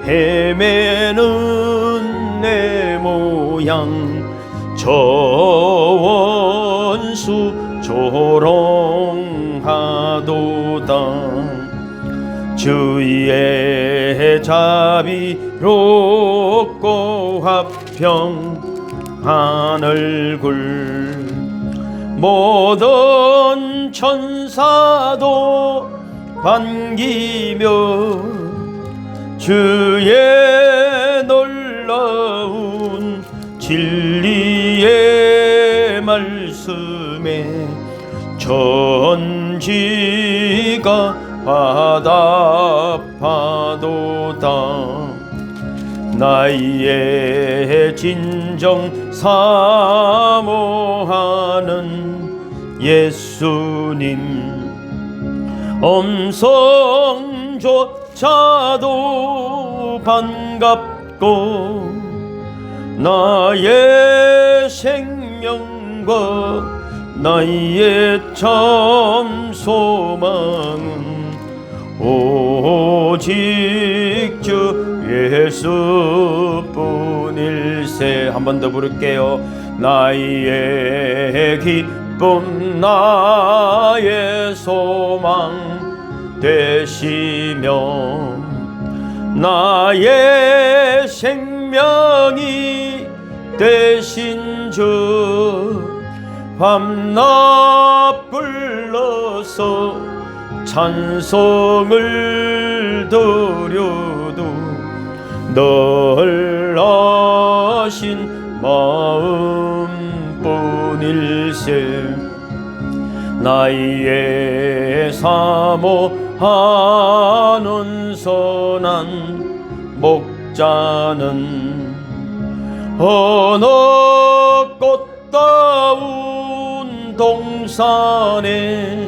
헤매는 내 모양 저 원수 조롱하도다. 주의 자비롭고 화평한 얼굴 모든 천사도 반기며 주의 놀라운 진리의 말씀에 전지가 화답하도다. 나의 진정 사모하는 예수님 음성조차도 반갑고 나의 생명과 나의 참 소망은 오직 주 예수뿐일세. 한 번 더 부를게요. 나의 기쁨 나의 소망 되시며 나의 생명이 되신 주 밤낮 불러서 찬송을 드려도 널하신 마음뿐일세. 나의 사모하는 선한 목자는 어느 꽃다운 동산에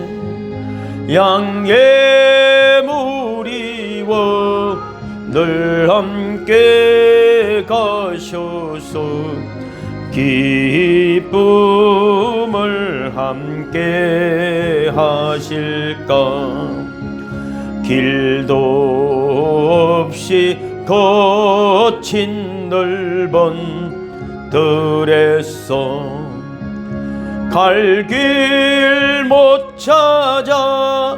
양의 무리와 늘 함께 가셔서 기쁨을 함께 하실까. 길도 없이 거친 넓은 들에서 갈 길 못 찾아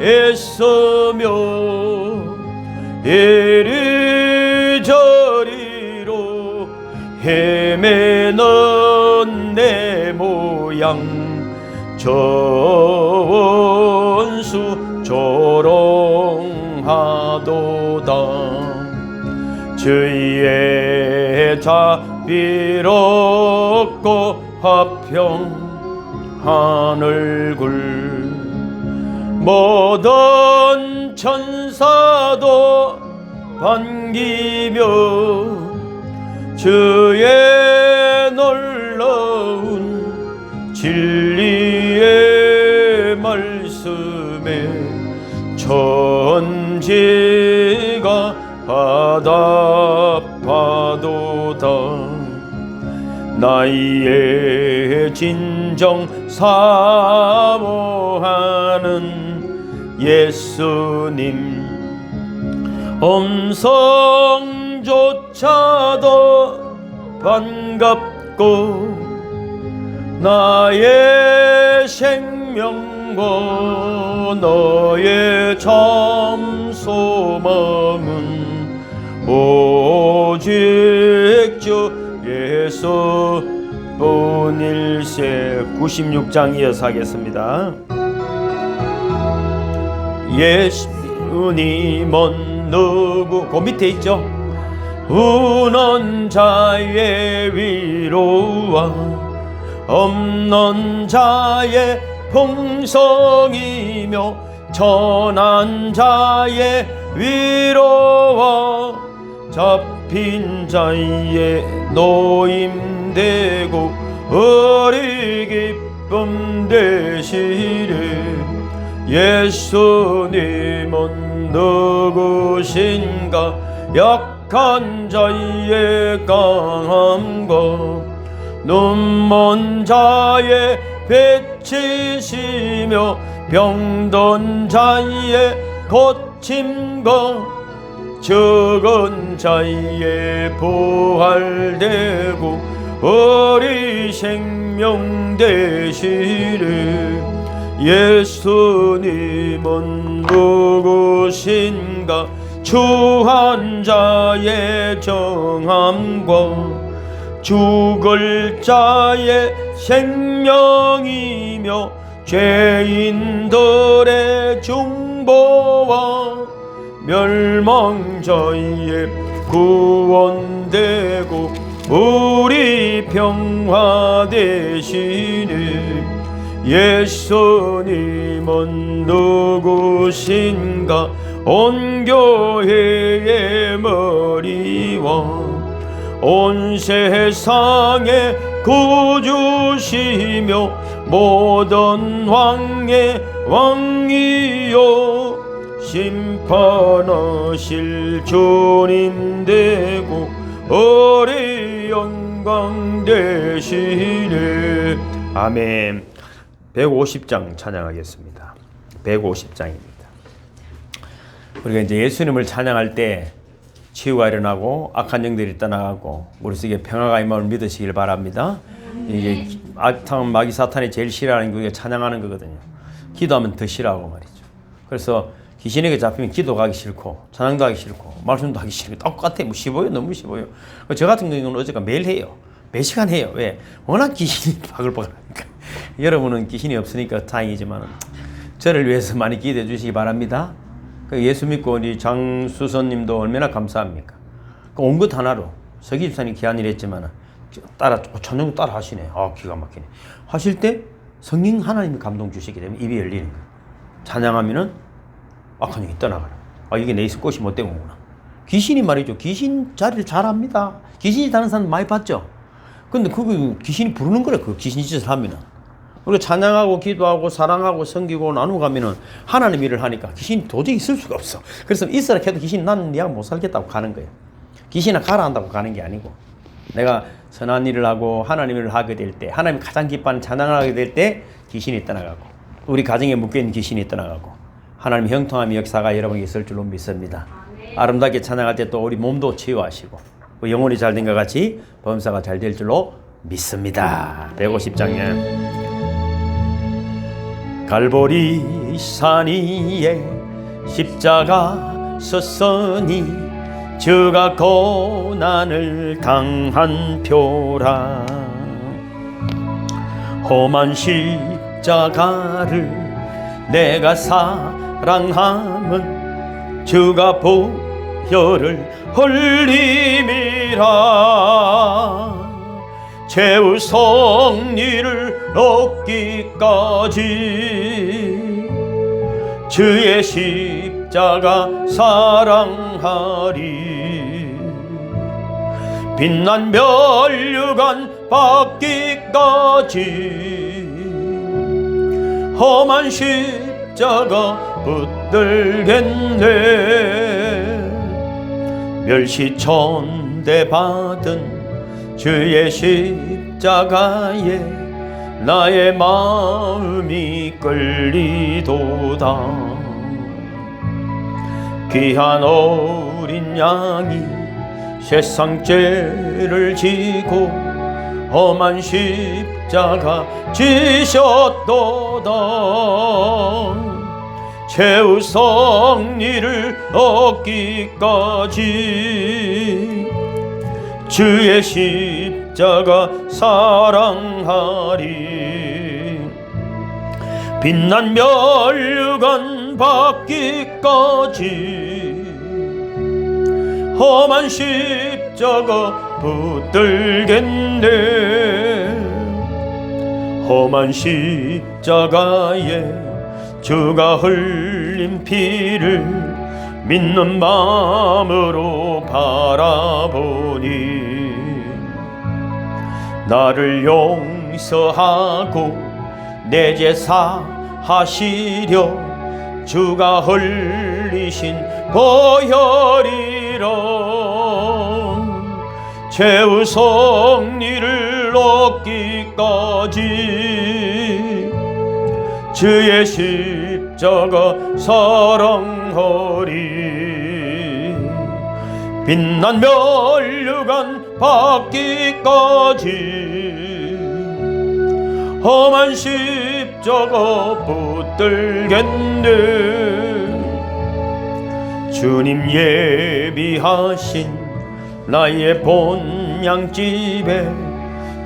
애쓰며 이리저리로 헤매는 내 모양 저 원수 조롱하도다. 주의 자비롭고 화평한 얼굴 모든 천사도 반기며 주의 놀라운 진리의 말씀에 전지가 화답하도다. 나의 진정 사모하는 예수님 음성조차도 반갑고 나의 생명과 너의 참 소망은 오직 주 예수뿐일세. 96장 이어서 하겠습니다. 예수님은 누구? 그 밑에 있죠. 우는 자의 위로와 없는 자의 풍성이며 천한 자의 위로와 잡힌 자의 노임되고 어리 기쁨 되시리. 예수님은 누구신가? 약한 자의 강함과 눈먼 자의 배치시며 병든 자의 고침과 적은 자의 부활되고 우리 생명 되시리. 예수님은 누구신가? 추한 자의 정함과 죽을 자의 생명이며 죄인들의 중보와 멸망자의 구원되고 우리 평화 되시니. 예수님은 누구신가? 온 교회의 머리와 온 세상의 구주시며 모든 왕의 왕이요 심판하실 주님 되고 우리 영광 되시네. 아멘. 150장 찬양하겠습니다. 150장입니다. 우리가 이제 예수님을 찬양할 때 치유가 일어나고 악한 영들이 떠나가고 우리 속에 평화가 임함을 믿으시길 바랍니다. 이게 악한 마귀 사탄이 제일 싫어하는 게 찬양하는 거거든요. 기도하면 더 싫어하고 말이죠. 그래서 귀신에게 잡히면 기도하기 싫고 찬양도 하기 싫고 말씀도 하기 싫고 똑같아요. 뭐 쉬워요. 너무 쉬워요. 저 같은 경우는 어제가 매일 해요. 매 시간 해요. 왜? 워낙 귀신이 바글바글하니까. 여러분은 귀신이 없으니까 다행이지만 저를 위해서 많이 기도해 주시기 바랍니다. 예수 믿고 우리 장수선님도 얼마나 감사합니까? 온 것 하나로 서기 집사님 귀한 일 했지만 찬양 따라 하시네. 기가 막히네. 하실 때 성령 하나님이 감동 주시기 때문에 입이 열리는 거예요. 찬양하면은 악한 영이 떠나가라. 이게 내 있을 곳이 못 되는구나. 귀신이 말이죠. 귀신 자리를 잘 합니다. 귀신이 다른 사람 많이 봤죠. 근데 그거 귀신이 부르는 거래. 그 귀신 짓을 하면은. 우리가 찬양하고 기도하고 사랑하고 섬기고 나누고 가면은 하나님 일을 하니까 귀신이 도저히 있을 수가 없어. 그래서 있으라 해도 귀신이 나는 니가 못 살겠다고 가는 거예요. 귀신아 가라 한다고 가는 게 아니고 내가 선한 일을 하고 하나님 일을 하게 될 때 하나님 가장 기뻐하는 찬양을 하게 될 때 귀신이 떠나가고 우리 가정에 묶여있는 귀신이 떠나가고 하나님 형통함의 역사가 여러분에게 있을 줄로 믿습니다. 아름답게 찬양할 때 또 우리 몸도 치유하시고 영혼이 잘 된 것 같이 범사가 잘 될 줄로 믿습니다. 150장에 갈보리 산 위에 십자가 섰으니 주가 고난을 당한 표라. 험한 십자가를 내가 사랑함은 주가 보혈을 흘림이라. 최후 성리를 얻기까지 주의 십자가 사랑하리. 빛난 면류관 받기까지 험한 십자가 붙들겠네. 멸시천대 받은 주의 십자가에 나의 마음이 끌리도다. 귀한 어린 양이 세상 죄를 지고 험한 십자가 지셨도다. 최후 성리를 얻기까지 주의 십자가 사랑하리. 빛난 면류관 받기까지 험한 십자가 붙들겠네. 험한 십자가에 주가 흘린 피를 믿는 마음으로 바라보니 나를 용서하고 내 죄 사하시려 주가 흘리신 보혈이라. 최후 성리를 얻기까지 주의 십자가 사랑하리. 빛난 면류관 받기까지 험한 십자가 붙들겠네. 주님 예비하신 나의 본향집에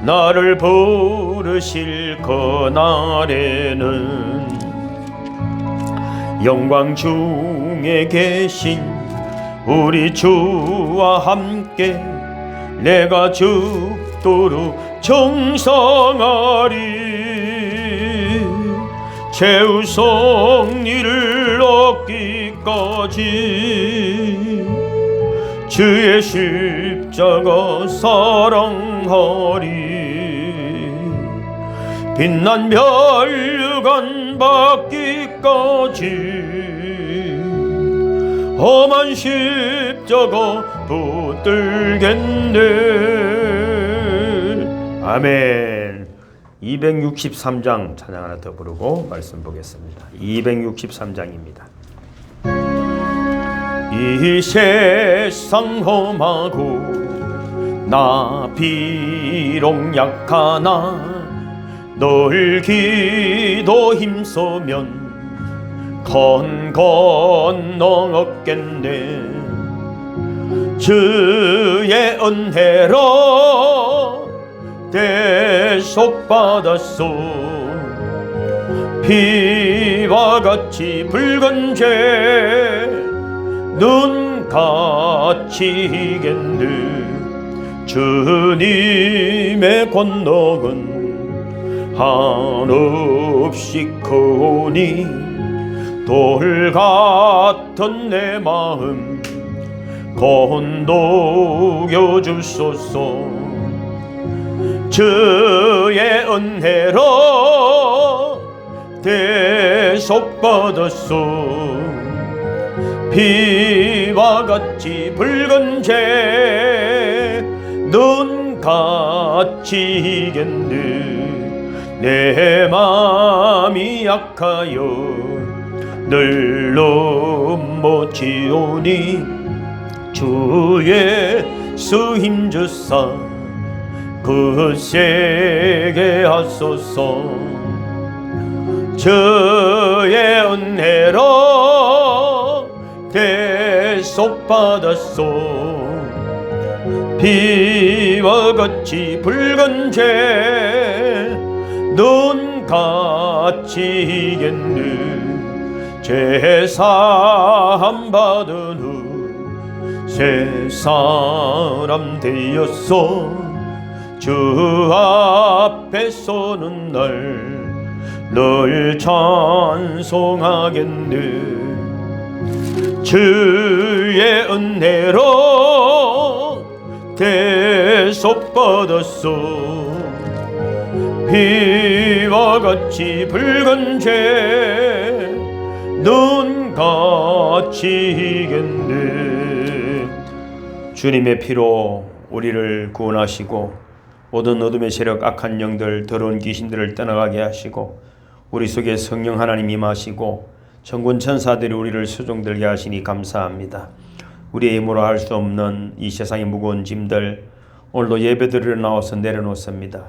나를 부르실 그날에는 영광 중에 계신 우리 주와 함께 내가 죽도록 정상하리. 최후 성리를 얻기까지 주의 십자가 사랑하리. 빛난 면류관 받기까지 험한 십자가 붙들겠네. 아멘. 263장 찬양 하나 더 부르고 말씀 보겠습니다. 263장입니다. 이 세상 험하고 나 비록 약하나 늘 기도 힘쓰면 건 건너 얻겠네. 주의 은혜로 대속받았소. 피와 같이 붉은 죄 눈같이 겠네. 주님의 권능은 한없이 크오니 돌 같은 내 마음 건독여 주소서. 주의 은혜로 대속받았소. 피와 같이 붉은 죄 눈같이 겠네. 내 마음이 약하여 늘 넘어지오니 주 예수 힘주사 굳세게 하소서. 주의 은혜로 대속받았소. 피와 같이 붉은 죄 눈같이 겠네. 제사함 받은 후 새 사람 되었소. 주 앞에 서는 늘 찬송하겠네. 주의 은혜로 대속받았소. 피와 같이 붉은 죄 눈같이 겠네. 주님의 피로 우리를 구원하시고 모든 어둠의 세력 악한 영들 더러운 귀신들을 떠나가게 하시고 우리 속에 성령 하나님 임하시고 천군 천사들이 우리를 수종들게 하시니 감사합니다. 우리의 힘으로 할 수 없는 이 세상의 무거운 짐들 오늘도 예배드리러 나와서 내려놓습니다.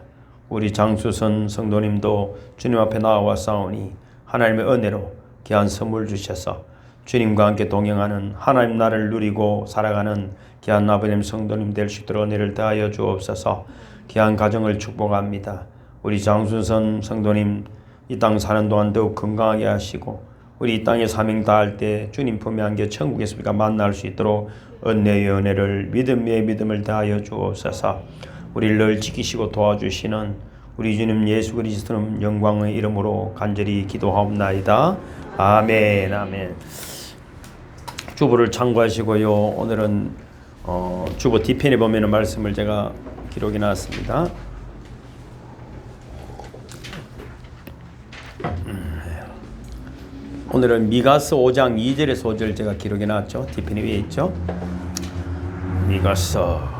우리 장수선 성도님도 주님 앞에 나와 싸우니 하나님의 은혜로 귀한 선물 주셔서 주님과 함께 동행하는 하나님 나라를 누리고 살아가는 귀한 아버님 성도님 될 수 있도록 은혜를 다하여 주옵소서. 귀한 가정을 축복합니다. 우리 장수선 성도님 이 땅 사는 동안 더욱 건강하게 하시고 우리 이 땅에 사명 다할 때 주님 품에 안겨 천국에서 우리가 만날 수 있도록 은혜의 은혜를 믿음의 믿음을 다하여 주옵소서. 우리를 늘 지키시고 도와주시는 우리 주님 예수 그리스도는 영광의 이름으로 간절히 기도하옵나이다. 아멘. 아멘. 주보를 참고하시고요. 오늘은 주보 뒤편에 보면 말씀을 제가 기록해 놨습니다. 오늘은 미가서 5장 2절에서 5절 제가 기록해 놨죠. 뒤편에 위에 있죠. 미가서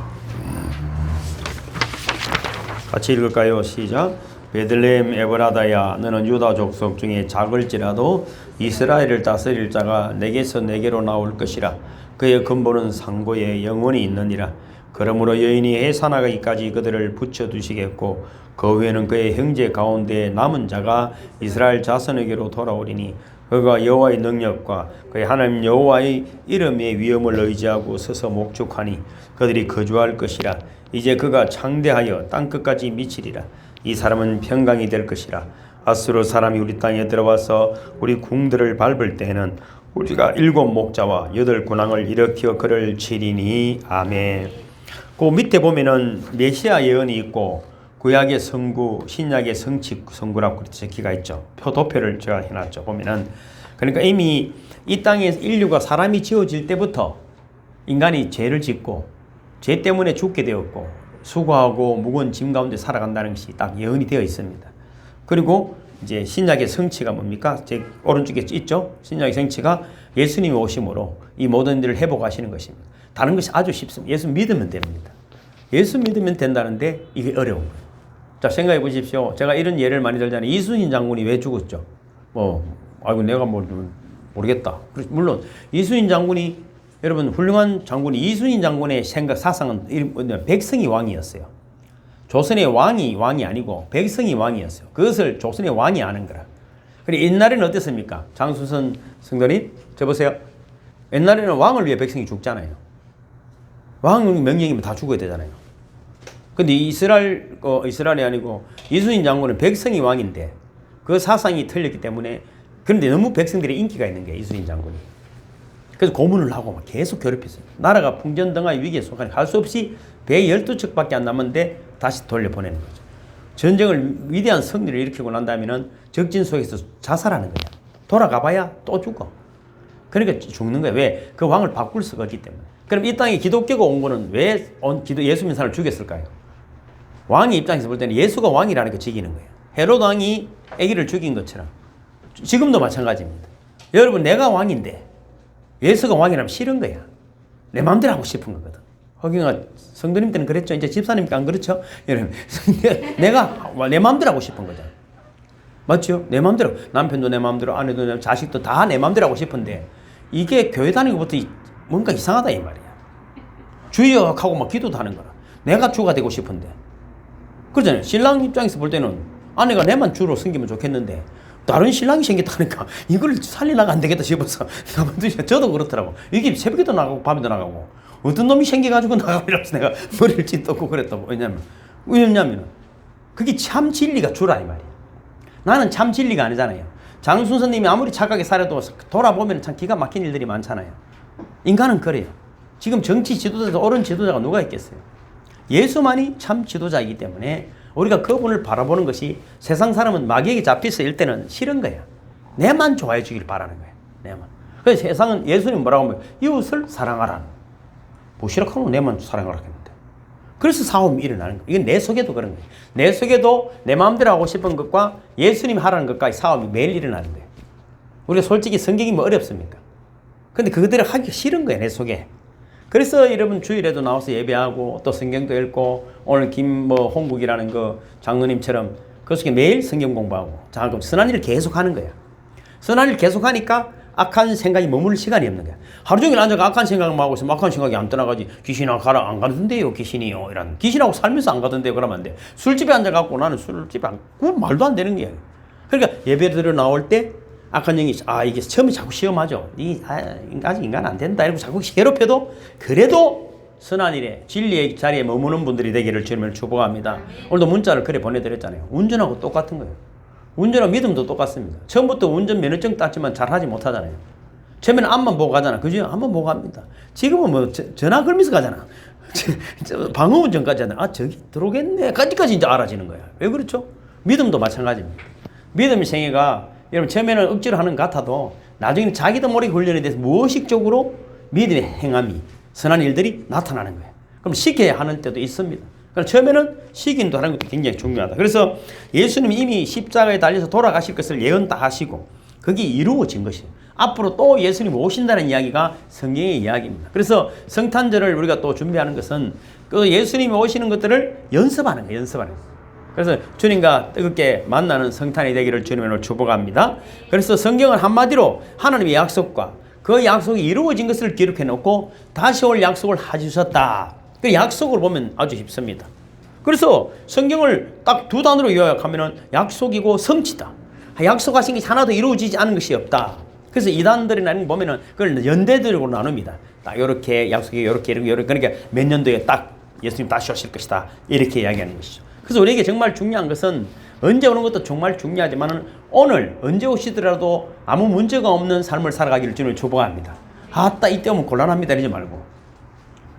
같이 읽을까요? 시작. 베들레헴 에브라다야 너는 유다 족속 중에 작을지라도 이스라엘을 다스릴 자가 내게서 내게로 나올 것이라. 그의 근본은 상고에 영원히 있느니라. 그러므로 여인이 해산하기까지 그들을 붙여두시겠고 그 후에는 그의 형제 가운데 남은 자가 이스라엘 자손에게로 돌아오리니 그가 여호와의 능력과 그의 하나님 여호와의 이름의 위엄을 의지하고 서서 목축하니 그들이 거주할 것이라. 이제 그가 창대하여 땅끝까지 미치리라. 이 사람은 평강이 될 것이라. 아수르 사람이 우리 땅에 들어와서 우리 궁들을 밟을 때에는 우리가 7 목자와 8 군왕을 일으켜 그를 치리니. 아멘. 그 밑에 보면은 메시아 예언이 있고 구약의 성구, 신약의 성구라고 적혀가 있죠. 도표를 제가 해놨죠. 보면은 그러니까 이미 이 땅에 인류가 사람이 지어질 때부터 인간이 죄를 짓고 죄 때문에 죽게 되었고 수고하고 무거운 짐 가운데 살아간다는 것이 딱 예언이 되어 있습니다. 그리고 이제 신약의 성취가 뭡니까? 제 오른쪽에 있죠. 신약의 성취가 예수님이 오심으로 이 모든 일을 회복하시는 것입니다. 다른 것이 아주 쉽습니다. 예수 믿으면 됩니다. 예수 믿으면 된다는데 이게 어려운 거예요. 자, 생각해 보십시오. 제가 이런 예를 많이 들잖아요. 이순신 장군이 왜 죽었죠? 아이고 내가 모르겠다. 물론 이순신 장군이, 여러분 훌륭한 장군이, 이순신 장군의 생각 사상은 백성이 왕이었어요. 조선의 왕이 아니고 백성이 왕이었어요. 그것을 조선의 왕이 아는 거라. 그리고 옛날에는 어땠습니까? 장수선 성도님, 저 보세요. 옛날에는 왕을 위해 백성이 죽잖아요. 왕 명령이면 다 죽어야 되잖아요. 근데 이스라엘이 아니고 이순신 장군은 백성이 왕인데 그 사상이 틀렸기 때문에, 그런데 너무 백성들의 인기가 있는 거예요, 이순신 장군이. 그래서 고문을 하고 막 계속 괴롭혔어요. 나라가 풍전등화의 위기에 속하니 할 수 없이 배 12척밖에 안 남았는데 다시 돌려보내는 거죠. 전쟁을 위대한 승리를 일으키고 난 다음에는 적진 속에서 자살하는 거야. 돌아가 봐야 또 죽어. 그러니까 죽는 거야. 왜? 그 왕을 바꿀 수가 없기 때문에. 그럼 이 땅에 기독교가 온 거는 왜 예수 믿는 사람을 죽였을까요? 왕의 입장에서 볼 때는 예수가 왕이라는 게 죽이는 거예요. 헤롯 왕이 아기를 죽인 것처럼 지금도 마찬가지입니다. 여러분, 내가 왕인데 예수가 왕이라면 싫은 거야. 내 마음대로 하고 싶은 거거든. 허경아 성도님 때는 그랬죠. 이제 집사님께 안 그렇죠? 여러분, 내가 내 마음대로 하고 싶은 거잖아. 맞죠? 내 마음대로. 남편도 내 마음대로, 아내도 내 마음대로, 자식도 다 내 마음대로 하고 싶은데 이게 교회 다니는 것부터 뭔가 이상하다 이 말이야. 주여 하고 막 기도도 하는 거라. 내가 주가 되고 싶은데. 그러잖아요. 신랑 입장에서 볼 때는 아내가 내만 주로 섬기면 좋겠는데 다른 신랑이 생겼다니까 이걸 살리려가 안 되겠다 싶어서 저도 그렇더라고. 이게 새벽에도 나가고 밤에도 나가고 어떤 놈이 생겨가지고 나가면서 내가 머리를 찢었고 그랬다고. 왜냐면 그게 참 진리가 주라 이 말이야. 나는 참 진리가 아니잖아요. 장순서님이 아무리 착하게 살아도 돌아보면 참 기가 막힌 일들이 많잖아요. 인간은 그래요. 지금 정치 지도자에서 옳은 지도자가 누가 있겠어요? 예수만이 참 지도자이기 때문에 우리가 그분을 바라보는 것이, 세상 사람은 마귀에게 잡혀서 일 때는 싫은 거야. 내만 좋아해 주길 바라는 거야. 내만. 그래서 세상은 예수님 뭐라고 하면 이웃을 사랑하라. 무시라고 하면 내만 사랑하라 했는데. 그래서 싸움이 일어나는 거야. 이건 내 속에도 그런 거야. 내 속에도 내 마음대로 하고 싶은 것과 예수님 하라는 것과의 싸움이 매일 일어나는 거야. 우리가 솔직히 성경이 뭐 어렵습니까? 근데 그들을 하기 싫은 거야, 내 속에. 그래서 여러분 주일에도 나와서 예배하고 또 성경도 읽고 오늘 홍국이라는 그 장로님처럼 그 속에 매일 성경 공부하고 자, 그럼 선한 일을 계속 하는 거야. 선한 일을 계속 하니까 악한 생각이 머무를 시간이 없는 거야. 하루 종일 앉아서 악한 생각만 하고 있으면 악한 생각이 안 떠나가지. 귀신아 가라, 안 가던데요 귀신이요. 이런 귀신하고 살면서 안 가던데요 그러면 안 돼. 술집에 앉아갖고 나는 술집에 그건 말도 안 되는 거야. 그러니까 예배 들어 나올 때 악한 영이 이게 처음에 자꾸 시험하죠. 아직 인간 안 된다 이러고 자꾸 괴롭혀도 그래도 선한 일에 진리의 자리에 머무는 분들이 되기를 주님을 축복합니다. 오늘도 문자를 그래 보내드렸잖아요. 운전하고 똑같은 거예요. 운전하고 믿음도 똑같습니다. 처음부터 운전 면허증 땄지만 잘하지 못하잖아요. 처음에는 앞만 보고 가잖아. 그죠? 앞만 보고 갑니다. 지금은 뭐 전화 걸면서 가잖아. 방어운전까지 하잖아. 저기 들어오겠네 까지까지 이제 알아지는 거야. 왜 그렇죠? 믿음도 마찬가지입니다. 믿음의 생애가 여러분 처음에는 억지로 하는 것 같아도 나중에는 자기도 모르게 훈련에 대해서 무의식적으로 믿음의 행함이, 선한 일들이 나타나는 거예요. 그럼 시켜야 하는 때도 있습니다. 그럼 처음에는 시킨도 하는 것도 굉장히 중요하다. 그래서 예수님이 이미 십자가에 달려서 돌아가실 것을 예언 다 하시고 그게 이루어진 것이에요. 앞으로 또 예수님 오신다는 이야기가 성경의 이야기입니다. 그래서 성탄절을 우리가 또 준비하는 것은 그 예수님이 오시는 것들을 연습하는 거예요. 연습하는 거예요. 그래서 주님과 뜨겁게 만나는 성탄이 되기를 주님으로 축복합니다. 그래서 성경은 한마디로 하나님의 약속과 그 약속이 이루어진 것을 기록해 놓고 다시 올 약속을 해주셨다. 그 약속을 보면 아주 쉽습니다. 그래서 성경을 딱 두 단어로 요약하면은 약속이고 성취다. 약속하신 게 하나도 이루어지지 않은 것이 없다. 그래서 이단들이 보면은 그걸 연대들로 나눕니다. 딱 요렇게 약속이 요렇게 그러니까 몇 년도에 딱 예수님 다시 오실 것이다. 이렇게 이야기하는 것이죠. 그래서 우리에게 정말 중요한 것은 언제 오는 것도 정말 중요하지만은 오늘 언제 오시더라도 아무 문제가 없는 삶을 살아가기를 주님을 축복합니다. 아따 이때 오면 곤란합니다 이러지 말고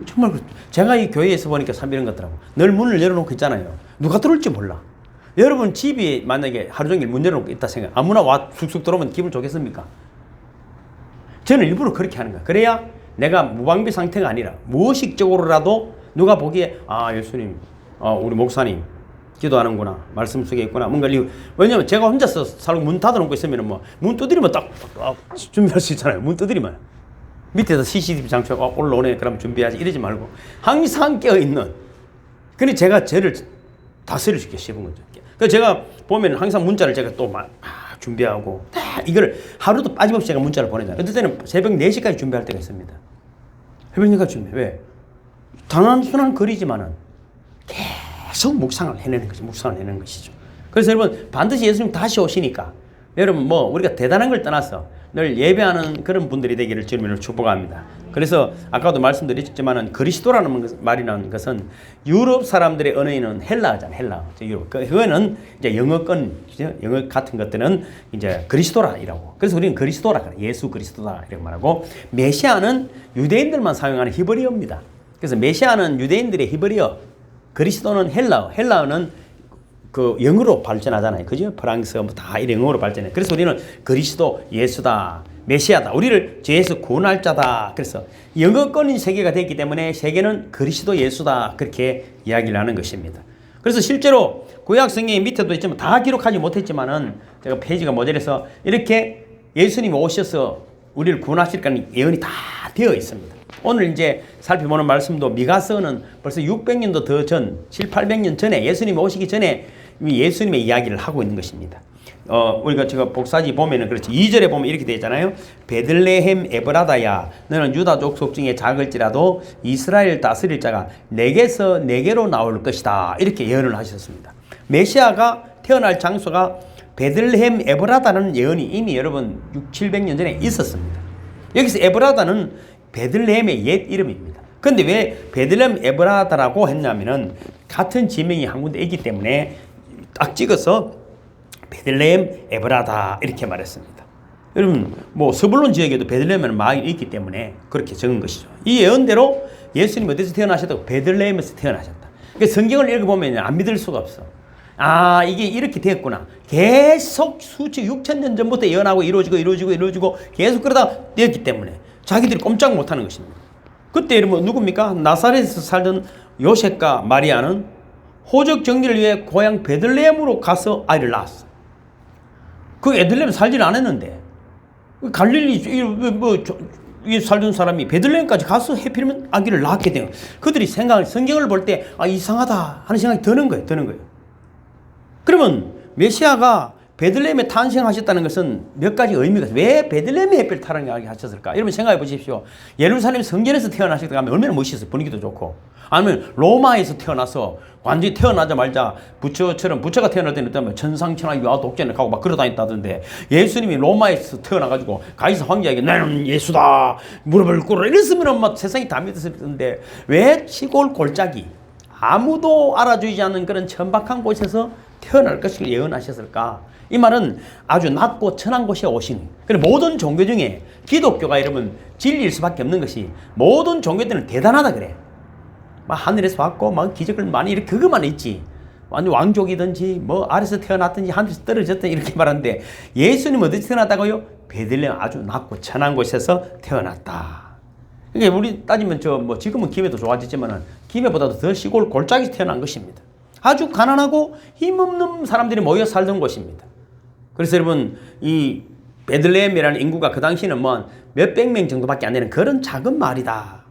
정말 제가 이 교회에서 보니까 참 이런 것 같더라고. 늘 문을 열어놓고 있잖아요. 누가 들어올지 몰라. 여러분 집이 만약에 하루 종일 문 열어놓고 있다 생각 아무나 와 쑥쑥 들어오면 기분 좋겠습니까? 저는 일부러 그렇게 하는 거야. 그래야 내가 무방비 상태가 아니라 무의식적으로라도 누가 보기에 아 예수님 우리 목사님 기도하는구나 말씀 속에 있구나 뭔가 왜냐면 제가 혼자서 살고 문 닫아놓고 있으면 뭐 문 두드리면 딱 준비할 수 있잖아요. 문 두드리면 밑에서 CCTV 장치가 올라오네 그럼 준비하지 이러지 말고 항상 깨어있는. 근데 제가 쟤를 다스릴 수 있게 씹은 거죠. 그래서 제가 보면 항상 문자를 제가 또 막 준비하고 이걸 하루도 빠짐없이 제가 문자를 보내잖아요. 어떨 때는 새벽 4시까지 준비할 때가 있습니다. 새벽 4시까지 준비. 왜? 단순한 글이지만은 계속 묵상을 해내는 거죠. 묵상을 해내는 것이죠. 그래서 여러분 반드시 예수님 다시 오시니까 여러분 뭐 우리가 대단한 걸 떠나서 늘 예배하는 그런 분들이 되기를 주님으로 축복합니다. 그래서 아까도 말씀드렸지만은 그리스도라는 말이라는 것은 유럽 사람들의 언어에는 헬라어잖아요. 헬라어. 그거는 이제 영어권, 영어 같은 것들은 이제 그리스도라이라고. 그래서 우리는 그리스도라 그래. 예수 그리스도다 이렇게 말하고 메시아는 유대인들만 사용하는 히브리어입니다. 그래서 메시아는 유대인들의 히브리어, 그리스도는 헬라어. 헬라어는 그 영어로 발전하잖아요. 그죠? 프랑스어 뭐 다 이런 영어로 발전해. 그래서 우리는 그리스도 예수다. 메시아다. 우리를 죄에서 구원할 자다. 그래서 영어권인 세계가 됐기 때문에 세계는 그리스도 예수다. 그렇게 이야기를 하는 것입니다. 그래서 실제로 구약 성경의 밑에도 있지만 다 기록하지 못했지만은 제가 페이지가 모자라서 이렇게 예수님이 오셔서 우리를 구원하실 거라는 예언이 다 되어 있습니다. 오늘 이제 살펴보는 말씀도 미가서는 벌써 600년도 더 전, 7, 800년 전에 예수님이 오시기 전에 예수님의 이야기를 하고 있는 것입니다. 우리가 제가 복사지 보면은 그렇지. 2절에 보면 이렇게 되어 있잖아요. 베들레헴 에브라다야 너는 유다 족속 중에 작을지라도 이스라엘 다스릴 자가 내게서 내게로 나올 것이다. 이렇게 예언을 하셨습니다. 메시아가 태어날 장소가 베들레헴 에브라다는 예언이 이미 여러분 6, 700년 전에 있었습니다. 여기서 에브라다는 베들레헴의 옛 이름입니다. 그런데 왜 베들레헴 에브라다라고 했냐면은 같은 지명이 한 군데 있기 때문에 딱 찍어서 베들레헴 에브라다 이렇게 말했습니다. 여러분 뭐 서불론 지역에도 베들레헴에는 마을이 있기 때문에 그렇게 적은 것이죠. 이 예언대로 예수님 어디서 태어나셨다고? 베들레헴에서 태어나셨다. 그러니까 성경을 읽어보면 안 믿을 수가 없어. 아 이게 이렇게 됐구나. 계속 수천 6,000년 전부터 예언하고 이루어지고 계속 그러다 되었기 때문에 자기들이 꼼짝 못하는 것입니다. 그때 여러분 누굽니까? 나사렛에서 살던 요셉과 마리아는 호적 정리를 위해 고향 베들레헴으로 가서 아이를 낳았어. 그 베들레헴 살지는 않았는데 갈릴리 살던 사람이 베들레헴까지 가서 해필이면 아기를 낳게 돼요. 그들이 성경을 볼 때 이상하다 하는 생각이 드는 거예요. 그러면 메시아가 베들레헴에 탄생하셨다는 것은 몇 가지 의미가 있어요. 왜 베들레헴에 햇빛 타령하게 하셨을까? 여러분 생각해 보십시오. 예루살렘 성전에서 태어나셨다고 하면 얼마나 멋있어요. 분위기도 좋고. 아니면 로마에서 태어나서 완전히 태어나자마자 부처가 태어날 때는 어쩌면 천상천하 유아 독전을 가고 막 걸어다녔다던데 예수님이 로마에서 태어나가지고 가이사 황제에게 나는 예수다 무릎을 꿇어라 이랬으면 막 세상이 다 믿었을 텐데 왜 시골 골짜기 아무도 알아주지 않는 그런 천박한 곳에서 태어날 것을 예언하셨을까? 이 말은 아주 낮고 천한 곳에 오신. 그래서 모든 종교 중에 기독교가 여러분 진리일 수밖에 없는 것이 모든 종교들은 대단하다 그래. 막 하늘에서 왔고 막 기적을 많이 이렇게 그것만 있지. 완전 왕족이든지 뭐 아래서 태어났든지 하늘에서 떨어졌든지 이렇게 말하는데 예수님 어디서 태어났다고요? 베들레헴 아주 낮고 천한 곳에서 태어났다. 그러니까 우리 따지면 지금은 김해도 좋아졌지만은 김해보다도 더 시골 골짜기에서 태어난 것입니다. 아주 가난하고 힘없는 사람들이 모여 살던 곳입니다. 그래서 여러분 이 베들레헴이라는 인구가 그 당시는 뭐 몇백 명 정도밖에 안 되는 그런 작은 마을이다.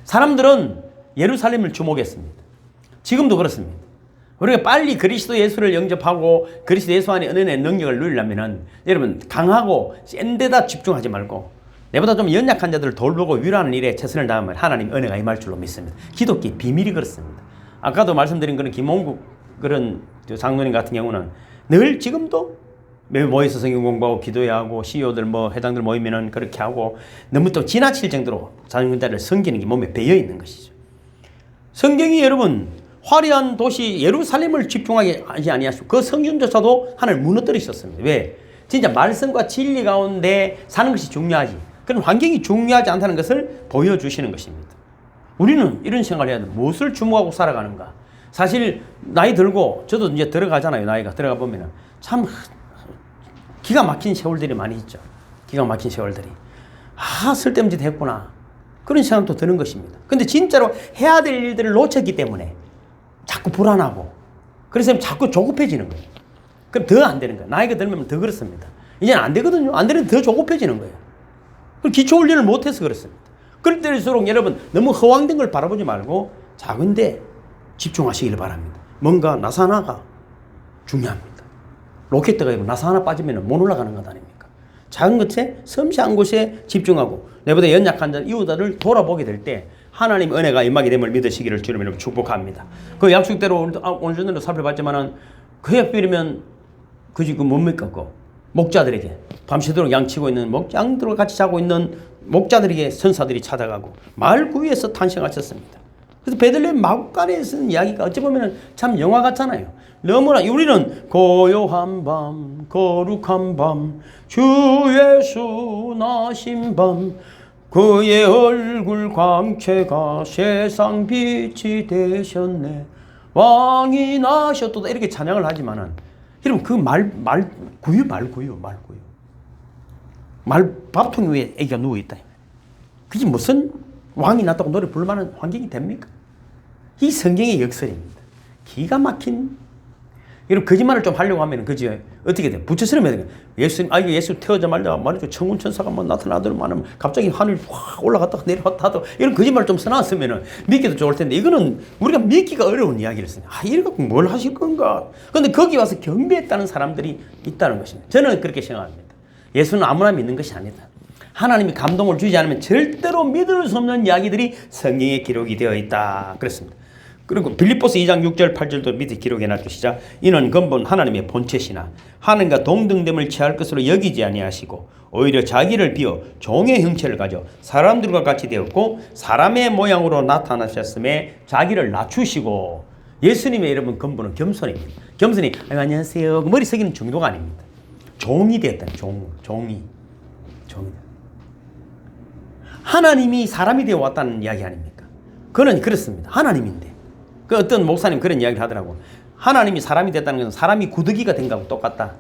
사람들은 예루살렘을 주목했습니다. 지금도 그렇습니다. 우리가 빨리 그리스도 예수를 영접하고 그리스도 예수 안에 은혜의 능력을 누리려면은 여러분 강하고 센 데다 집중하지 말고 내보다 좀 연약한 자들을 돌보고 위로하는 일에 최선을 다하면 하나님 은혜가 임할 줄로 믿습니다. 기독교의 비밀이 그렇습니다. 아까도 말씀드린 그런 김홍국 그런 장로님 같은 경우는 늘 지금도 매일 모여서 성경 공부하고 기도해야 하고 CEO들 뭐 회장들 모이면은 그렇게 하고 너무 또 지나칠 정도로 자녀자를 섬기는 게 몸에 배어 있는 것이죠. 성경이 여러분 화려한 도시 예루살렘을 집중하게 하지 아니하시고 그 성전조차도 하나님 무너뜨리셨습니다. 왜? 진짜 말씀과 진리 가운데 사는 것이 중요하지. 그런 환경이 중요하지 않다는 것을 보여주시는 것입니다. 우리는 이런 생각을 해야 돼. 무엇을 주목하고 살아가는가? 사실 나이 들고 저도 이제 들어가잖아요. 나이가 들어가 보면은 참 기가 막힌 세월들이 많이 있죠. 기가 막힌 세월들이. 쓸데없는 짓 했구나. 그런 생각도 드는 것입니다. 근데 진짜로 해야 될 일들을 놓쳤기 때문에 자꾸 불안하고 그래서 자꾸 조급해지는 거예요. 그럼 더 안 되는 거예요. 나이가 들면 더 그렇습니다. 이제는 안 되거든요. 안 되는데 더 조급해지는 거예요. 기초 훈련을 못해서 그렇습니다. 그럴 때일수록 여러분 너무 허황된 걸 바라보지 말고 작은데 집중하시길 바랍니다. 뭔가 나사 하나가 중요합니다. 로켓대가 나사 하나 빠지면 못 올라가는 것 아닙니까? 작은 것에 섬세한 곳에 집중하고 내보다 연약한 자 이웃들을 돌아보게 될 때 하나님 은혜가 임하게 됨을 믿으시기를 주님 이름으로 축복합니다. 그 약속대로 오늘 전에도 살펴봤지만은 그 약속이면 그지 그 뭡니까? 그 목자들에게 밤새도록 양치고 있는 양들과 같이 자고 있는 목자들에게 선사들이 찾아가고 마을 구유에서 탄생하셨습니다. 그래서 베들레헴 마구간에 쓰는 이야기가 어찌 보면 참 영화 같잖아요. 너무나 우리는 고요한 밤 거룩한 밤 주 예수 나신 밤 그의 얼굴 광채가 세상 빛이 되셨네 왕이 나셨도다 이렇게 찬양을 하지만은 여러분 그 구유 말 밥통 위에 애기가 누워있다. 그게 무슨 왕이 났다고 노래 부를 만한 환경이 됩니까? 이 성경의 역설입니다. 기가 막힌. 여러분 거짓말을 좀 하려고 하면 그지 어떻게 돼? 부처스러워야 돼. 예수 태어나자마자 말이죠. 천군 천사가 뭐 나타나더만 갑자기 하늘 확 올라갔다가 내려왔다도 이런 거짓말을 좀 써놨으면은 믿기도 좋을 텐데 이거는 우리가 믿기가 어려운 이야기를 쓰네. 이래갖고 뭘 하실 건가? 근데 거기 와서 경배했다는 사람들이 있다는 것입니다. 저는 그렇게 생각합니다. 예수는 아무나 믿는 것이 아니다. 하나님이 감동을 주지 않으면 절대로 믿을 수 없는 이야기들이 성경에 기록이 되어 있다. 그렇습니다. 그리고 빌립보서 2장 6절 8절도 밑에 기록해놨죠. 시작. 이는 근본 하나님의 본체시나 하나님과 동등됨을 취할 것으로 여기지 아니하시고 오히려 자기를 비워 종의 형체를 가져 사람들과 같이 되었고 사람의 모양으로 나타나셨음에 자기를 낮추시고 예수님의 여러분 근본은 겸손입니다. 겸손이 안녕하세요 머리 숙이는 정도가 아닙니다. 종이 되었다는 종이 하나님이 사람이 되어 왔다는 이야기 아닙니까? 그는 그렇습니다. 하나님인데 그 어떤 목사님 그런 이야기를 하더라고. 하나님이 사람이 됐다는 것은 사람이 구더기가 된 거하고 똑같다.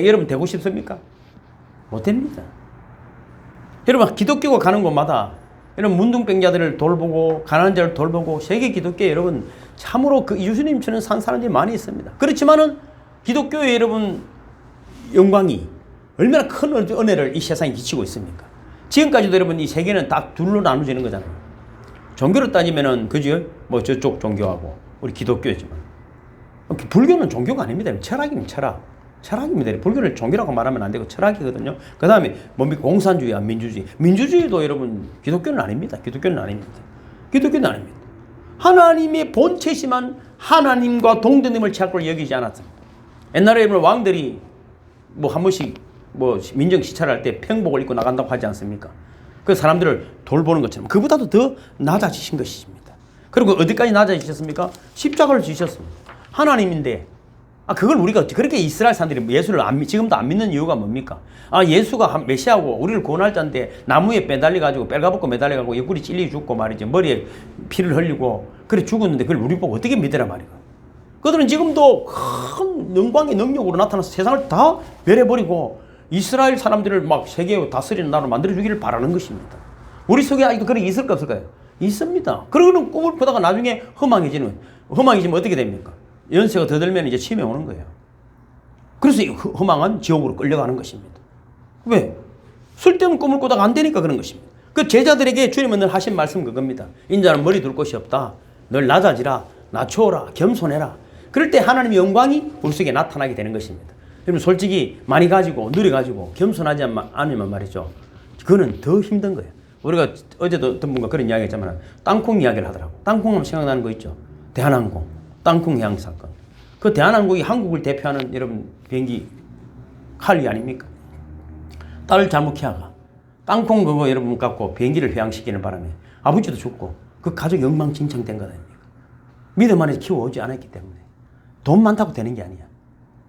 여러분 되고 싶습니까? 못 됩니다. 여러분 기독교가 가는 곳마다 이런 문둥병자들을 돌보고 가난한 자를 돌보고 세계 기독교에 여러분 참으로 그 예수님처럼 산 사람들이 많이 있습니다. 그렇지만은 기독교의 여러분 영광이 얼마나 큰 은혜를 이 세상에 끼치고 있습니까? 지금까지도 여러분 이 세계는 딱 둘로 나눠지는 거잖아요. 종교로 따지면은 그죠? 뭐 저쪽 종교하고 우리 기독교지만 불교는 종교가 아닙니다. 철학입니다. 철학입니다. 불교를 종교라고 말하면 안 되고 철학이거든요. 그 다음에 뭡니까? 공산주의와 민주주의. 민주주의도 여러분 기독교는 아닙니다. 기독교는 아닙니다. 하나님의 본체시만 하나님과 동등됨을 취할 걸 여기지 않았습니다. 옛날에 여러분 왕들이 뭐 한 번씩 뭐 민정 시찰할 때 평복을 입고 나간다고 하지 않습니까? 그 사람들을 돌보는 것처럼 그보다도 더 낮아지신 것입니다. 그리고 어디까지 낮아지셨습니까? 십자가를 지셨습니다. 하나님인데 그걸 우리가 그렇게 이스라엘 사람들이 예수를 지금도 안 믿는 이유가 뭡니까? 예수가 메시아고 우리를 구원할 자인데 나무에 매달려가지고 뺄가벗고 매달려가지고 옆구리 찔리 죽고 말이죠. 머리에 피를 흘리고 그래 죽었는데 그걸 우리 보고 어떻게 믿으라 말이고. 그들은 지금도 큰 영광의 능력으로 나타나서 세상을 다 멸해버리고 이스라엘 사람들을 막 세계에 다스리는 나라로 만들어주기를 바라는 것입니다. 우리 속에 아직도 그런 게 있을까 없을까요? 있습니다. 그러고는 꿈을 꾸다가 나중에 허망해지면 어떻게 됩니까? 연세가 더 들면 이제 치매 오는 거예요. 그래서 이 허망한 지옥으로 끌려가는 것입니다. 왜? 쓸데없는 꿈을 꾸다가 안 되니까 그런 것입니다. 그 제자들에게 주님은 늘 하신 말씀 그겁니다. 인자는 머리 둘 곳이 없다. 늘 낮아지라, 낮추어라, 겸손해라. 그럴 때 하나님의 영광이 우리 속에 나타나게 되는 것입니다. 여러분 솔직히 많이 가지고 느려가지고 겸손하지 않으면 말이죠. 그거는 더 힘든 거예요. 우리가 어제도 어떤 분과 그런 이야기 했지만 땅콩 이야기를 하더라고. 땅콩 하면 생각나는 거 있죠. 대한항공, 땅콩 해양 사건. 그 대한항공이 한국을 대표하는 여러분 비행기 칼리 아닙니까? 딸을 잘못 키워가 땅콩 그거 여러분 갖고 비행기를 회항시키는 바람에 아버지도 죽고 그 가족이 엉망진창된 거 아닙니까? 믿음 안에서 키워오지 않았기 때문에 돈 많다고 되는 게 아니야.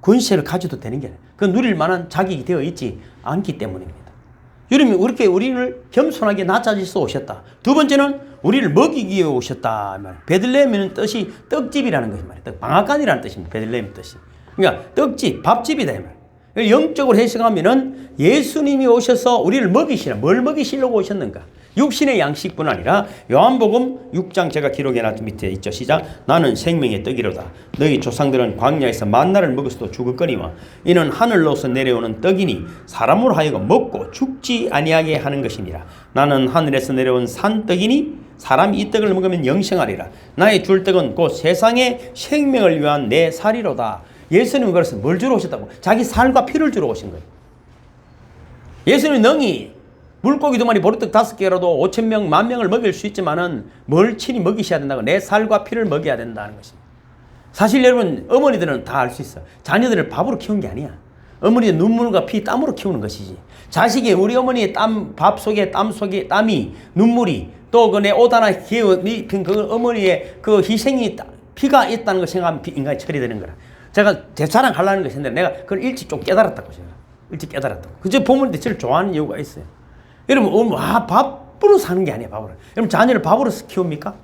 권세를 가져도 되는 게 아니야. 그 누릴 만한 자격이 되어 있지 않기 때문입니다. 여러분 이렇게 우리를 겸손하게 낮아지서 오셨다. 두 번째는 우리를 먹이기 위해 오셨다. 베들레헴이라는 뜻이 떡집이라는 것이 말이에요. 방앗간이라는 뜻입니다. 베들레헴 뜻이. 그러니까 떡집, 밥집이다. 영적으로 해석하면은 예수님이 오셔서 우리를 먹이시라. 뭘 먹이시려고 오셨는가? 육신의 양식뿐 아니라 요한복음 6장 제가 기록해놨던 밑에 있죠. 시작. 나는 생명의 떡이로다. 너희 조상들은 광야에서 만나를 먹었어도 죽었거니와 이는 하늘로서 내려오는 떡이니 사람으로 하여금 먹고 죽지 아니하게 하는 것이니라. 나는 하늘에서 내려온 산떡이니 사람이 이 떡을 먹으면 영생하리라. 나의 줄 떡은 곧 세상의 생명을 위한 내 살이로다. 예수님은 그래서 뭘 주러 오셨다고? 자기 살과 피를 주러 오신 거예요. 예수님은 능히 물고기 2마리 보리떡 5개라도 5,000명, 10,000명을 먹일 수 있지만은 뭘 친히 먹이셔야 된다고. 내 살과 피를 먹여야 된다는 것입니다. 사실 여러분 어머니들은 다 알 수 있어. 자녀들을 밥으로 키운 게 아니야. 어머니의 눈물과 피, 땀으로 키우는 것이지. 자식이 우리 어머니의 밥 속에 땀 속에 땀이 눈물이 또 그 내 옷 하나 입힌 그 어머니의 그 희생이 피가 있다는 걸 생각하면 인간이 처리되는 거라. 제가 제 자랑하려는 것인데 내가 그걸 일찍 좀 깨달았다고 제가. 일찍 깨달았다고. 그저 부모님들 저를 좋아하는 이유가 있어요. 여러분, 밥으로 사는 게 아니에요, 밥으로. 여러분, 자녀를 밥으로 키웁니까?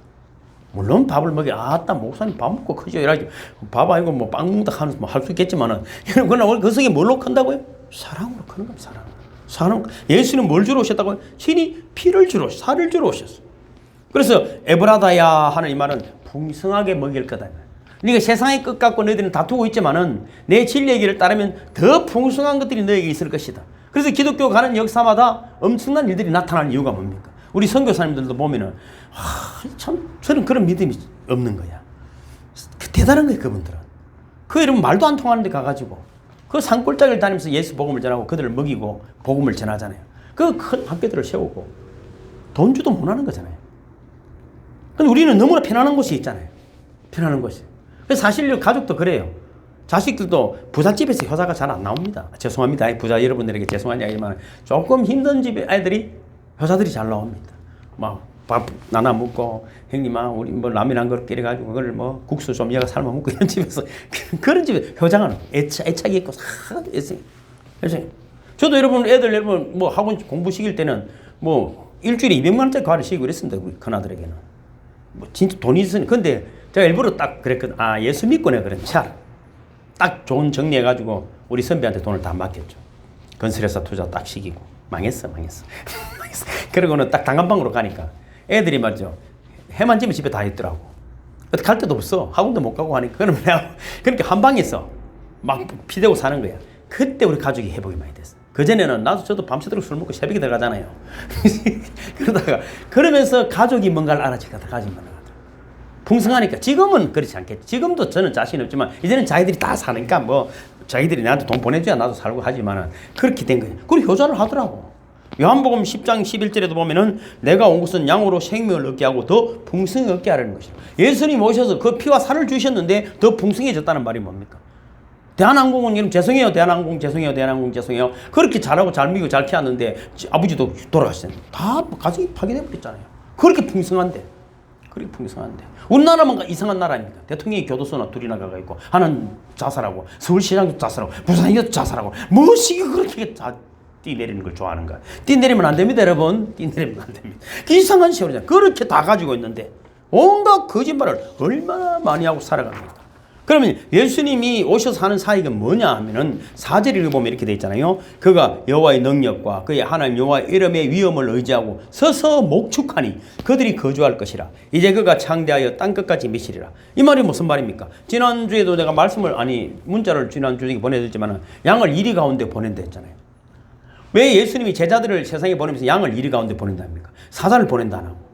물론 밥을 먹여. 아따, 목사님 밥 먹고 크죠. 이러지. 밥 아니고 뭐 빵 먹다 하는 뭐 할 수 있겠지만은. 여러분, 그러나 그 속에 뭘로 큰다고요? 사랑으로 크는 겁니다, 사랑. 예수는 뭘 주러 오셨다고요? 친히 피를 주러, 살을 주러 오셨어요. 그래서 에브라다야 하는 이 말은 풍성하게 먹일 거다. 그러니까 세상의 끝 갖고 너희들은 다투고 있지만은 내 진리의 길을 따르면 더 풍성한 것들이 너에게 있을 것이다. 그래서 기독교 가는 역사마다 엄청난 일들이 나타나는 이유가 뭡니까? 우리 선교사님들도 보면은 참 저는 그런 믿음이 없는 거야. 대단한 거예요, 그분들은. 그 여러분 말도 안 통하는 데 가가지고 그 산골짜기를 다니면서 예수 복음을 전하고 그들을 먹이고 복음을 전하잖아요. 그 큰 학교들을 세우고 돈주도 못 하는 거잖아요. 근데 우리는 너무나 편안한 곳이 있잖아요. 편안한 곳이. 그래서 사실 가족도 그래요. 자식들도 부잣집에서 효자가 잘 안 나옵니다. 죄송합니다. 부자 여러분들에게 죄송한 이야기지만 조금 힘든 집 아이들이 효자들이 잘 나옵니다. 막 밥 나눠 먹고 형님아 우리 뭐 라면 한 그릇 끓여가지고 그걸 뭐 국수 좀 여가 삶아 먹고 이런 집에서 그런 집에 효자가 애착이 있고 애착이. 저도 여러분 애들 여러분 뭐 학원 공부 시킬 때는 뭐 일주일에 200만 원짜리 과를 시키고 그랬습니다. 우리 큰아들에게는. 뭐 진짜 돈이 있으니 근데 제가 일부러 딱 그랬거든. 아 예수 믿고 내가 그런 차. 딱 좋은 정리해가지고 우리 선배한테 돈을 다 맡겼죠. 건설회사 투자 딱 시키고 망했어. 그러고는 딱 단칸방으로 가니까 애들이 말이죠. 해만 지면 집에 다 있더라고. 갈 데도 없어. 학원도 못 가고 하니까 그러면 내가 그렇게 한 방에서 막 피대고 사는 거야. 그때 우리 가족이 회복이 많이 됐어. 그전에는 나도 저도 밤새도록 술 먹고 새벽에 들어가잖아요. 그러면서 가족이 뭔가를 알아채가 가지고 풍성하니까 지금은 그렇지 않겠지. 지금도 저는 자신 없지만 이제는 자기들이 다 사니까 뭐 자기들이 나한테 돈 보내줘야 나도 살고 하지만은 그렇게 된 거예요. 그리고 효자를 하더라고. 요한복음 10장 11절에도 보면은 내가 온 것은 양으로 생명을 얻게 하고 더 풍성히 얻게 하라는 것이죠. 예수님 오셔서 그 피와 살을 주셨는데 더 풍성해졌다는 말이 뭡니까? 대한항공은 이름 죄송해요. 대한항공 죄송해요. 그렇게 잘하고 잘 미고 잘 키웠는데 아버지도 돌아가셨잖아요. 다 가족이 파괴돼 버렸잖아요. 그렇게 풍성한데. 우리나라만 이상한 나라입니까? 대통령이 교도소나 둘이나 가가 있고 하나는 자살하고 서울시장도 자살하고 부산이도 자살하고 무엇이 그렇게 뛰내리는 걸 좋아하는가? 뛰내리면 안 됩니다, 여러분. 뛰내리면 안 됩니다. 이상한 세월이잖아요. 그렇게 다 가지고 있는데 온갖 거짓말을 얼마나 많이 하고 살아갑니까? 그러면 예수님이 오셔서 하는 사역은 뭐냐 하면은 4절을 보면 이렇게 돼 있잖아요. 그가 여호와의 능력과 그의 하나님 여호와의 이름의 위엄을 의지하고 서서 목축하니 그들이 거주할 것이라. 이제 그가 창대하여 땅끝까지 미치리라. 이 말이 무슨 말입니까? 지난주에도 내가 문자를 지난주에 보내드렸지만 양을 이리 가운데 보낸다 했잖아요. 왜 예수님이 제자들을 세상에 보내면서 양을 이리 가운데 보낸답니까? 사자를 보낸다 안 하고.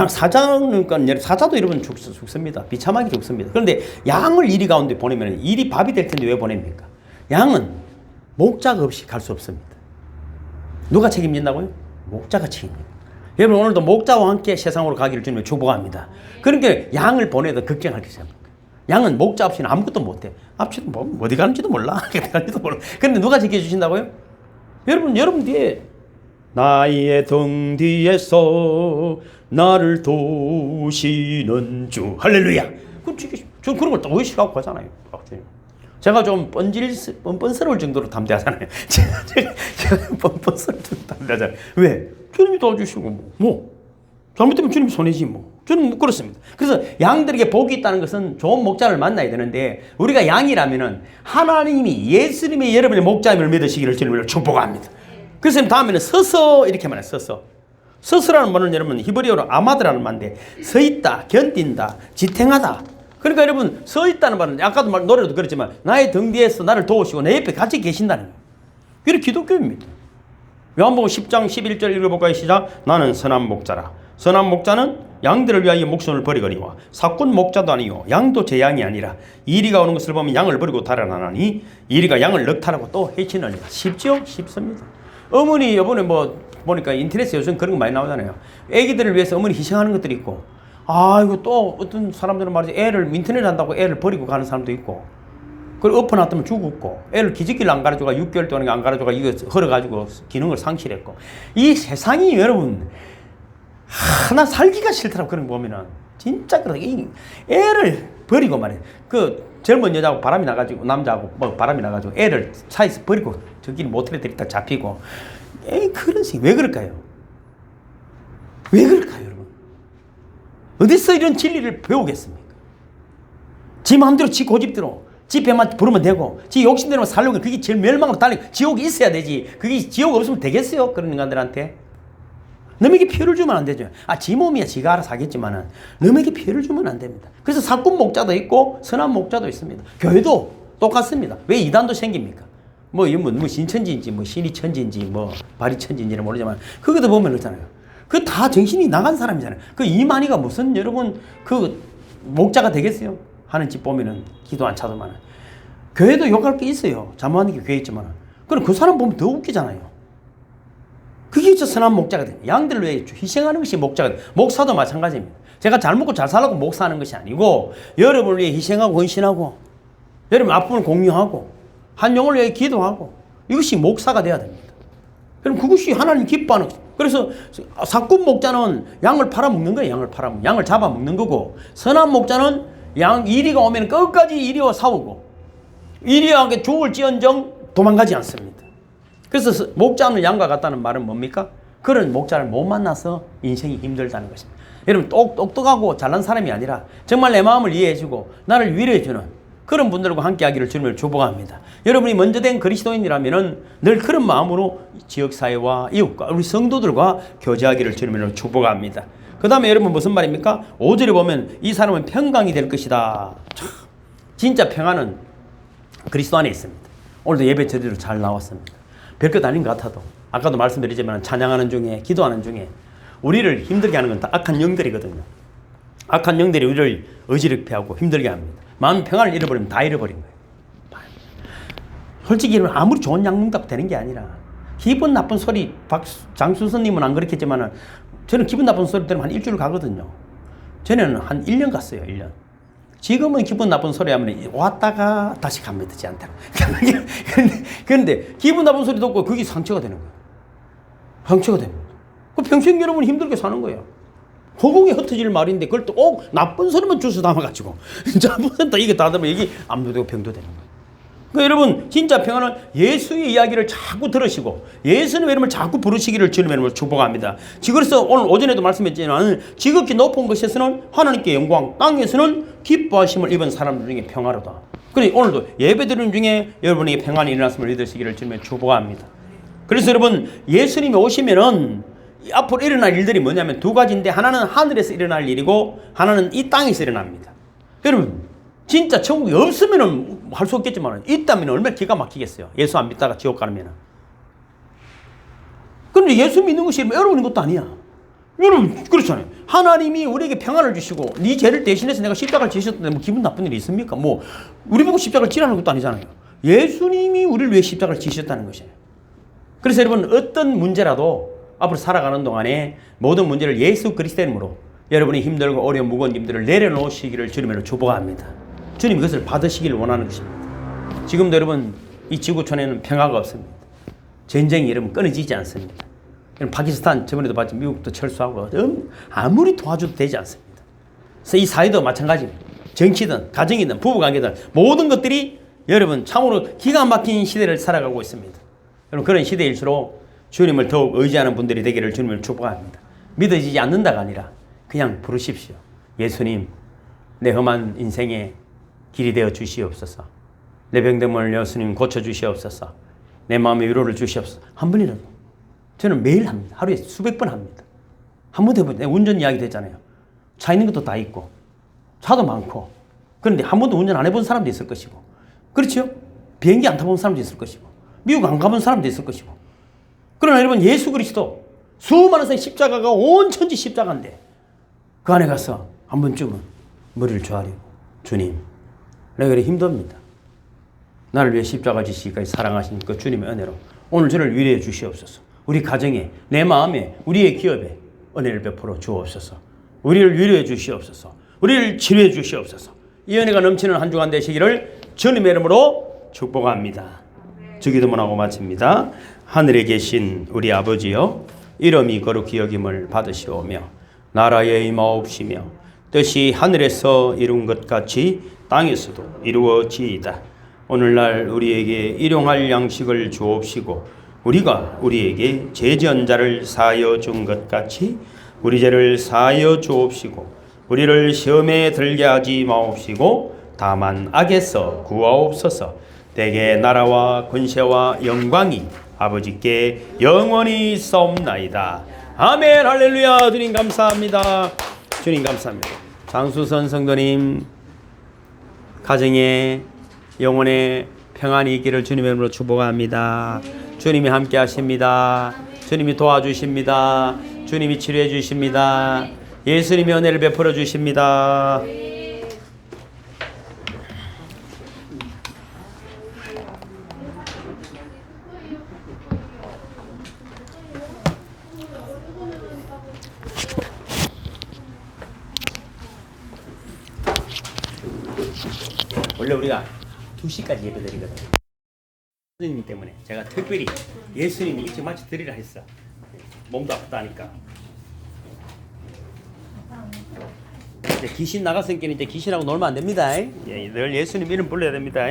사자도 여러분 죽습니다. 비참하게 죽습니다. 그런데 양을 이리 가운데 보내면 일이 밥이 될 텐데 왜 보냅니까? 양은 목자가 없이 갈 수 없습니다. 누가 책임진다고요? 목자가 책임집니다. 여러분 오늘도 목자와 함께 세상으로 가기를 주님을 축복합니다. 그러니까 양을 보내도 걱정할 게 없어요. 양은 목자 없이는 아무것도 못해. 앞치도 뭐 어디 가는지도 몰라. 어디 가는지도 몰라. 그런데 누가 지켜주신다고요? 여러분 뒤에 나의 등 뒤에서 나를 도우시는 주 할렐루야. 저 그런 걸 또 의식하고 가잖아요. 제가 좀 뻔뻔스러울 정도로 담대하잖아요. 제가 뻔뻔스러울 정도로 담대하잖아요. 왜? 주님이 도와주시고 잘못되면 주님이 손해지 뭐. 저는 그렇습니다. 그래서 양들에게 복이 있다는 것은 좋은 목자를 만나야 되는데 우리가 양이라면은 하나님이 예수님이 여러분의 목자임을 믿으시기를 주님을 축복합니다. 그래서 다음에는 서서 이렇게 말해요. 서서라는 말은 여러분 히브리어로 아마드라는 말인데 서 있다, 견딘다, 지탱하다. 그러니까 여러분 서 있다는 말은 아까도 노래도 그랬지만 나의 등 뒤에서 나를 도우시고 내 옆에 같이 계신다는 거예요. 그게 기독교입니다. 요한복음 10장 11절 읽어볼까요? 시작. 나는 선한 목자라. 선한 목자는 양들을 위하여 목숨을 버리거니와 사꾼 목자도 아니요 양도 제 양이 아니라 이리가 오는 것을 보면 양을 버리고 달아나니 이리가 양을 넉탈하고 또 해치느니라. 쉽죠? 쉽습니다. 어머니 이번에 뭐 보니까 인터넷에 요즘 그런 거 많이 나오잖아요. 애기들을 위해서 어머니 희생하는 것들이 있고 이거 또 어떤 사람들은 말이죠. 애를 인터넷 한다고 애를 버리고 가는 사람도 있고 그걸 엎어놨다면 죽었고 애를 기저귀를 안 갈아줘가 6개월 동안 안 갈아줘가 이거 헐어가지고 기능을 상실했고 이 세상이 여러분 하나 살기가 싫더라고. 그런 거 보면은 진짜 그래. 애를 버리고 말이야. 그 젊은 여자하고 바람이 나가지고 남자하고 뭐 바람이 나가지고 애를 사이에서 버리고 저기는 모텔에 데리다 잡히고 그런 식이 왜 그럴까요? 왜 그럴까요, 여러분? 어디서 이런 진리를 배우겠습니까? 지 마음대로 지 고집대로 지 배만 부르면 되고 지 욕심대로만 살려고 그게 제일 멸망으로 달리고 지옥이 있어야 되지. 그게 지옥 없으면 되겠어요? 그런 인간들한테. 남에게 피해를 주면 안 되죠. 지 몸이야 지가 알아서 하겠지만은 남에게 피해를 주면 안 됩니다. 그래서 사꾼 목자도 있고 선한 목자도 있습니다. 교회도 똑같습니다. 왜 이단도 생깁니까? 뭐 신천지인지 뭐 신이천지인지 뭐 바리천지인지는 모르지만 그것도 보면 그렇잖아요. 그 다 정신이 나간 사람이잖아요. 그 이만희가 무슨 여러분 그 목자가 되겠어요? 하는 집 보면은 기도 안 차도만은 교회도 욕할 게 있어요. 자모하는 게 교회 있지만은 그럼 그 사람 보면 더 웃기잖아요. 그게 저 선한 목자가 돼요. 양들을 위해 희생하는 것이 목자가 돼요. 목사도 마찬가지입니다. 제가 잘 먹고 잘 살라고 목사하는 것이 아니고 여러분을 위해 희생하고 헌신하고 여러분 아픔을 공유하고 한 영을 위해 기도하고 이것이 목사가 돼야 됩니다. 그럼 그것이 하나님 기뻐하는 것입니다. 그래서 사꾼 목자는 양을 팔아먹는 거예요. 양을 잡아먹는 거고 선한 목자는 양 이리가 오면 끝까지 이리와 싸우고 이리와 죽을지언정 도망가지 않습니다. 그래서 목자는 양과 같다는 말은 뭡니까? 그런 목자를 못 만나서 인생이 힘들다는 것입니다. 여러분 똑똑하고 잘난 사람이 아니라 정말 내 마음을 이해해주고 나를 위로해주는 그런 분들과 함께하기를 주님을 축복합니다. 여러분이 먼저 된 그리스도인이라면 늘 그런 마음으로 지역사회와 이웃과 우리 성도들과 교제하기를 주님을 축복합니다. 그 다음에 여러분 무슨 말입니까? 5절에 보면 이 사람은 평강이 될 것이다. 진짜 평안은 그리스도 안에 있습니다. 오늘도 예배 제대로 잘 나왔습니다. 별것 아닌 것 같아도 아까도 말씀드리지만 찬양하는 중에 기도하는 중에 우리를 힘들게 하는 건 다 악한 영들이거든요. 악한 영들이 우리를 어지럽게 하고 힘들게 합니다. 마음 평안을 잃어버리면 다 잃어버린 거예요. 솔직히 아무리 좋은 약 먹다고 되는 게 아니라 기분 나쁜 소리 장수선님은 안 그렇겠지만 저는 기분 나쁜 소리 들으면 한 일주일 가거든요. 전에는 한 1년 갔어요. 1년. 지금은 기분 나쁜 소리 하면 왔다가 다시 갑니다. 저한테. 그런데 기분 나쁜 소리 듣고 그게 상처가 되는 거예요. 상처가 됩니다. 그 평생 여러분 힘들게 사는 거예요. 허공에 흩어질 말인데 그걸 또 꼭 나쁜 소리만 주워 담아가지고 잘못했다 이게 다 들으면 이게 암도 되고 병도 되는 거예요. 그러니까 여러분 진짜 평안은 예수의 이야기를 자꾸 들으시고 예수님의 이름을 자꾸 부르시기를 주님의 이름으로 축복합니다. 그래서 오늘 오전에도 말씀했지만 지극히 높은 것에서는 하나님께 영광, 땅에서는 기뻐하심을 입은 사람들 중에 평화로다. 그래 오늘도 예배드리는 중에 여러분에게 평안이 일어났음을 믿으시기를 주님의 축복합니다. 그래서 여러분 예수님이 오시면은 앞으로 일어날 일들이 뭐냐면 두 가지인데 하나는 하늘에서 일어날 일이고 하나는 이 땅에서 일어납니다. 여러분 진짜 천국이 없으면 할 수 없겠지만 있다면 얼마나 기가 막히겠어요. 예수 안 믿다가 지옥 가면. 그런데 예수 믿는 것이 어려운 것도 아니야. 여러분 그렇잖아요. 하나님이 우리에게 평안을 주시고 네 죄를 대신해서 내가 십자가를 지셨는데 뭐 기분 나쁜 일이 있습니까? 뭐 우리 보고 십자가를 지라는 것도 아니잖아요. 예수님이 우리를 위해 십자가를 지셨다는 것이에요. 그래서 여러분 어떤 문제라도 앞으로 살아가는 동안에 모든 문제를 예수 그리스도 이름으로 여러분이 힘들고 어려운 무거운 짐들을 내려놓으시기를 주님으로 축복합니다. 주님 그것을 받으시기를 원하는 것입니다. 지금도 여러분 이 지구촌에는 평화가 없습니다. 전쟁이 여러분 끊어지지 않습니다. 여러분 파키스탄 저번에도 봤지만 미국도 철수하고 아무리 도와줘도 되지 않습니다. 그래서 이 사회도 마찬가지입니다. 정치든 가정이든 부부관계든 모든 것들이 여러분 참으로 기가 막힌 시대를 살아가고 있습니다. 여러분 그런 시대일수록 주님을 더욱 의지하는 분들이 되기를 주님을 축복합니다. 믿어지지 않는다가 아니라 그냥 부르십시오. 예수님, 내 험한 인생의 길이 되어 주시옵소서. 내 병됨을 예수님 고쳐 주시옵소서. 내 마음의 위로를 주시옵소서. 한 번이라도. 저는 매일 합니다. 하루에 수백 번 합니다. 한 번도 해보죠. 운전 이야기도 했잖아요. 차 있는 것도 다 있고 차도 많고 그런데 한 번도 운전 안 해본 사람도 있을 것이고 그렇죠? 비행기 안 타본 사람도 있을 것이고 미국 안 가본 사람도 있을 것이고 그러나 여러분 예수 그리스도 수많은 사람의 십자가가 온 천지 십자가인데 그 안에 가서 한 번쯤은 머리를 조아리고 주님 내가 그래 힘듭니다. 나를 위해 십자가 지시기까지 사랑하신 그 주님의 은혜로 오늘 저를 위로해 주시옵소서. 우리 가정에 내 마음에 우리의 기업에 은혜를 베풀어 주옵소서. 우리를 위로해 주시옵소서. 우리를 치료해 주시옵소서. 이 은혜가 넘치는 한 주간 되시기를 주님의 이름으로 축복합니다. 주기도문하고 마칩니다. 하늘에 계신 우리 아버지여 이름이 거룩히 여김을 받으시오며 나라의 임하옵시며 뜻이 하늘에서 이룬 것 같이 땅에서도 이루어지이다. 오늘날 우리에게 일용할 양식을 주옵시고 우리가 우리에게 죄지은 자를 사하여 준 것 같이 우리 죄를 사하여 주옵시고 우리를 시험에 들게 하지 마옵시고 다만 악에서 구하옵소서. 대개 나라와 권세와 영광이 아버지께 영원히 있사옵나이다. 아멘. 할렐루야. 주님 감사합니다. 주님 감사합니다. 장수선 성도님 가정에 영혼의 평안이 있기를 주님의 이름으로 축복합니다. 주님이 함께 하십니다. 주님이 도와주십니다. 주님이 치료해 주십니다. 예수님의 은혜를 베풀어 주십니다. 원래 우리가 2시까지 예배드리거든요. 예수님 때문에 제가 특별히 예수님이 일찍 마치 드리라 했어. 몸도 아프다니까. 이제 귀신 나갔으니까 이제 귀신하고 놀면 안 됩니다. 늘 예수님 이름 불러야 됩니다.